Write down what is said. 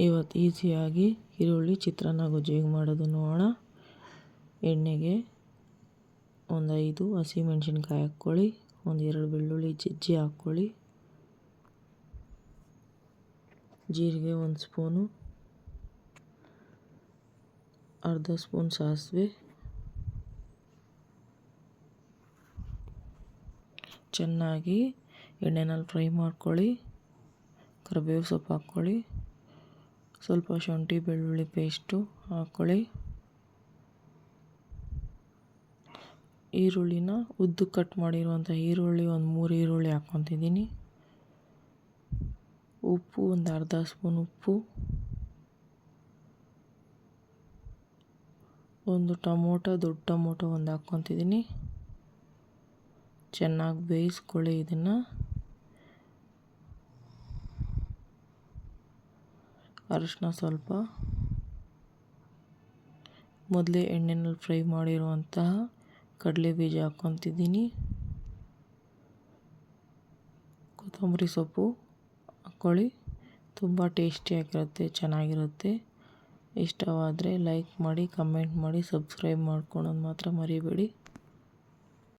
ಇವತ್ತು ಈಸಿಯಾಗಿ ಈರುಳ್ಳಿ ಚಿತ್ರಾನ್ನ ಗೊಜ್ಜಿಗೆ ಮಾಡೋದು ನೋಡೋಣ. ಎಣ್ಣೆಗೆ ಒಂದು 5 ಹಸಿಮೆಣ್ಸಿನ್ಕಾಯಿ ಹಾಕ್ಕೊಳ್ಳಿ, ಒಂದು 2 ಬೆಳ್ಳುಳ್ಳಿ ಜಜ್ಜಿ ಹಾಕ್ಕೊಳ್ಳಿ, ಜೀರಿಗೆ 1 ಸ್ಪೂನು, ಅರ್ಧ ಸ್ಪೂನ್ ಸಾಸಿವೆ, ಚೆನ್ನಾಗಿ ಎಣ್ಣೆನಲ್ಲಿ ಫ್ರೈ ಮಾಡ್ಕೊಳ್ಳಿ. ಕರಿಬೇವು ಸೊಪ್ಪು ಹಾಕ್ಕೊಳ್ಳಿ, ಸ್ವಲ್ಪ ಶುಂಠಿ ಬೆಳ್ಳುಳ್ಳಿ ಪೇಸ್ಟು ಹಾಕ್ಕೊಳ್ಳಿ. ಈರುಳ್ಳಿನ ಉದ್ದು ಕಟ್ ಮಾಡಿರುವಂಥ ಈರುಳ್ಳಿ ಒಂದು 3 ಈರುಳ್ಳಿ ಹಾಕ್ಕೊತಿದ್ದೀನಿ. ಉಪ್ಪು ಒಂದು ಅರ್ಧ ಸ್ಪೂನ್ ಉಪ್ಪು, ಒಂದು ದೊಡ್ಡ ಟೊಮೊಟೊ ಒಂದು ಹಾಕ್ಕೊತಿದ್ದೀನಿ. ಚೆನ್ನಾಗಿ ಬೇಯಿಸ್ಕೊಳ್ಳಿ ಇದನ್ನು. ಅರಿಶಿನ ಸ್ವಲ್ಪ, ಮೊದಲೇ ಎಣ್ಣೆನಲ್ಲಿ ಫ್ರೈ ಮಾಡಿರುವಂತಹ ಕಡಲೆ ಬೀಜ ಹಾಕ್ಕೊತಿದ್ದೀನಿ. ಕೊತ್ತಂಬರಿ ಸೊಪ್ಪು ಹಾಕ್ಕೊಳ್ಳಿ. ತುಂಬ ಟೇಸ್ಟಿಯಾಗಿರುತ್ತೆ, ಚೆನ್ನಾಗಿರುತ್ತೆ. ಇಷ್ಟವಾದರೆ ಲೈಕ್ ಮಾಡಿ, ಕಮೆಂಟ್ ಮಾಡಿ, ಸಬ್ಸ್ಕ್ರೈಬ್ ಮಾಡ್ಕೊಳ್ಳೋದು ಮಾತ್ರ ಮರಿಬೇಡಿ.